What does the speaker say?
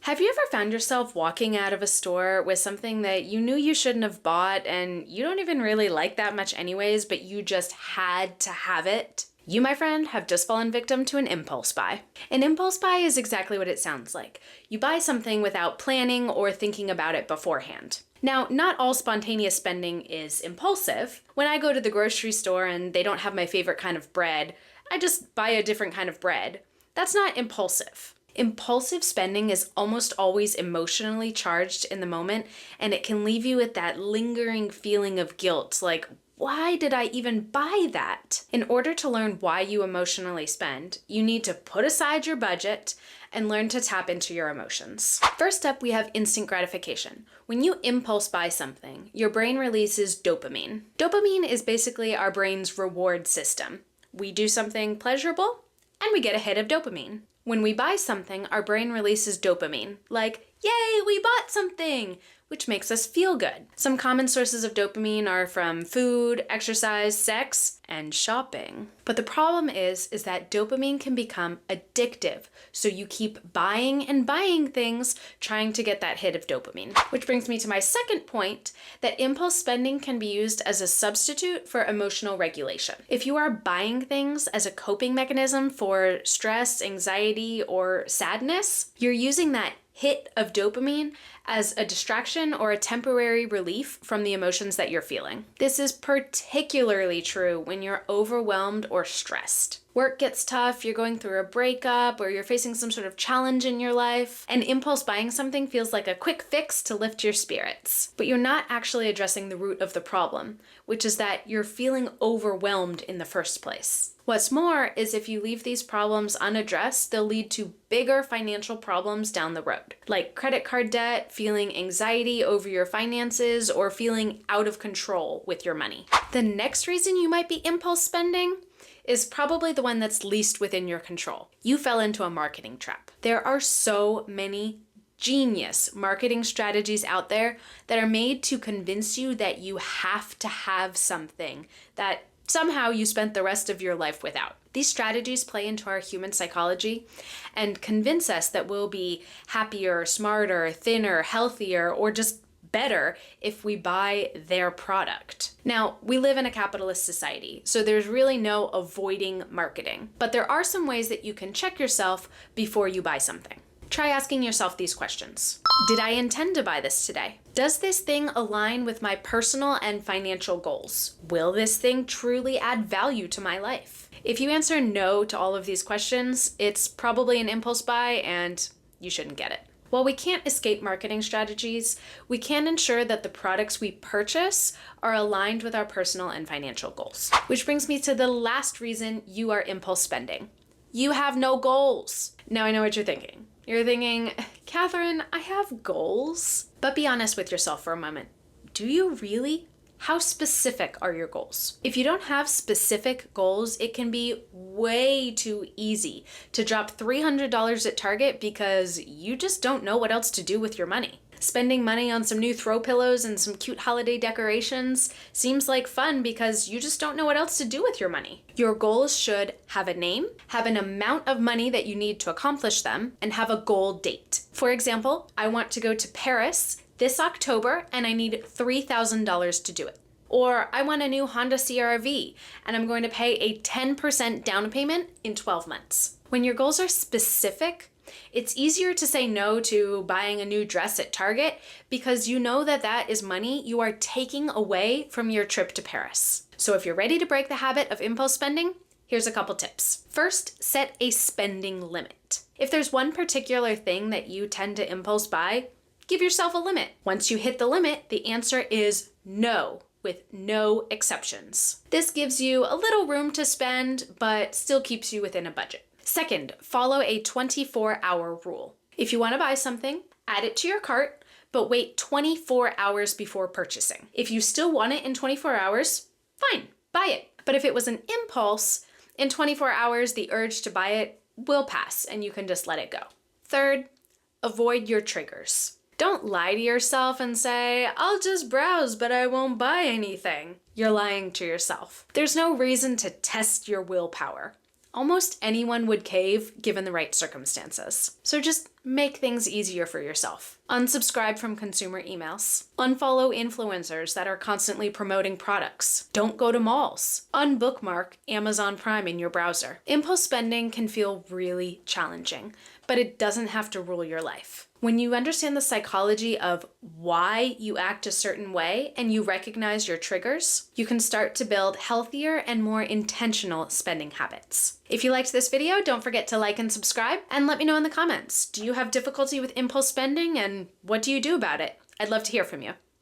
Have you ever found yourself walking out of a store with something that you knew you shouldn't have bought and you don't even really like that much anyways, but you just had to have it? You, my friend, have just fallen victim to an impulse buy. An impulse buy is exactly what it sounds like. You buy something without planning or thinking about it beforehand. Now, not all spontaneous spending is impulsive. When I go to the grocery store and they don't have my favorite kind of bread, I just buy a different kind of bread. That's not impulsive. Impulsive spending is almost always emotionally charged in the moment, and it can leave you with that lingering feeling of guilt, like, why did I even buy that? In order to learn why you emotionally spend, you need to put aside your budget and learn to tap into your emotions. First up, we have instant gratification. When you impulse buy something, your brain releases dopamine. Dopamine is basically our brain's reward system. We do something pleasurable, and we get a hit of dopamine. When we buy something, our brain releases dopamine, like, yay, we bought something, which makes us feel good. Some common sources of dopamine are from food, exercise, sex, and shopping. But the problem is that dopamine can become addictive, so you keep buying and buying things trying to get that hit of dopamine. Which brings me to my second point, that impulse spending can be used as a substitute for emotional regulation. If you are buying things as a coping mechanism for stress, anxiety, or sadness, you're using that hit of dopamine as a distraction or a temporary relief from the emotions that you're feeling. This is particularly true when you're overwhelmed or stressed. Work gets tough, you're going through a breakup, or you're facing some sort of challenge in your life, and impulse buying something feels like a quick fix to lift your spirits. But you're not actually addressing the root of the problem, which is that you're feeling overwhelmed in the first place. What's more is if you leave these problems unaddressed, they'll lead to bigger financial problems down the road, like credit card debt, feeling anxiety over your finances, or feeling out of control with your money. The next reason you might be impulse spending is probably the one that's least within your control. You fell into a marketing trap. There are so many genius marketing strategies out there that are made to convince you that you have to have something that somehow you spent the rest of your life without. These strategies play into our human psychology and convince us that we'll be happier, smarter, thinner, healthier, or just better if we buy their product. Now, we live in a capitalist society, so there's really no avoiding marketing. But there are some ways that you can check yourself before you buy something. Try asking yourself these questions. Did I intend to buy this today? Does this thing align with my personal and financial goals? Will this thing truly add value to my life? If you answer no to all of these questions, it's probably an impulse buy and you shouldn't get it. While we can't escape marketing strategies, we can ensure that the products we purchase are aligned with our personal and financial goals. Which brings me to the last reason you are impulse spending. You have no goals. Now I know what you're thinking. You're thinking, Catherine, I have goals. But be honest with yourself for a moment. Do you really? How specific are your goals? If you don't have specific goals, it can be way too easy to drop $300 at Target because you just don't know what else to do with your money. Spending money on some new throw pillows and some cute holiday decorations seems like fun because you just don't know what else to do with your money. Your goals should have a name, have an amount of money that you need to accomplish them, and have a goal date. For example, I want to go to Paris this October and I need $3,000 to do it. Or I want a new Honda CR-V and I'm going to pay a 10% down payment in 12 months. When your goals are specific, it's easier to say no to buying a new dress at Target because you know that that is money you are taking away from your trip to Paris. So if you're ready to break the habit of impulse spending, here's a couple tips. First, set a spending limit. If there's one particular thing that you tend to impulse buy, give yourself a limit. Once you hit the limit, the answer is no, with no exceptions. This gives you a little room to spend, but still keeps you within a budget. Second, follow a 24-hour rule. If you want to buy something, add it to your cart, but wait 24 hours before purchasing. If you still want it in 24 hours, fine, buy it. But if it was an impulse, in 24 hours, the urge to buy it will pass and you can just let it go. Third, avoid your triggers. Don't lie to yourself and say, I'll just browse, but I won't buy anything. You're lying to yourself. There's no reason to test your willpower. Almost anyone would cave given the right circumstances. So just make things easier for yourself. Unsubscribe from consumer emails. Unfollow influencers that are constantly promoting products. Don't go to malls. Unbookmark Amazon Prime in your browser. Impulse spending can feel really challenging, but it doesn't have to rule your life. When you understand the psychology of why you act a certain way and you recognize your triggers, you can start to build healthier and more intentional spending habits. If you liked this video, don't forget to like and subscribe, and let me know in the comments. Do you have difficulty with impulse spending, and what do you do about it? I'd love to hear from you.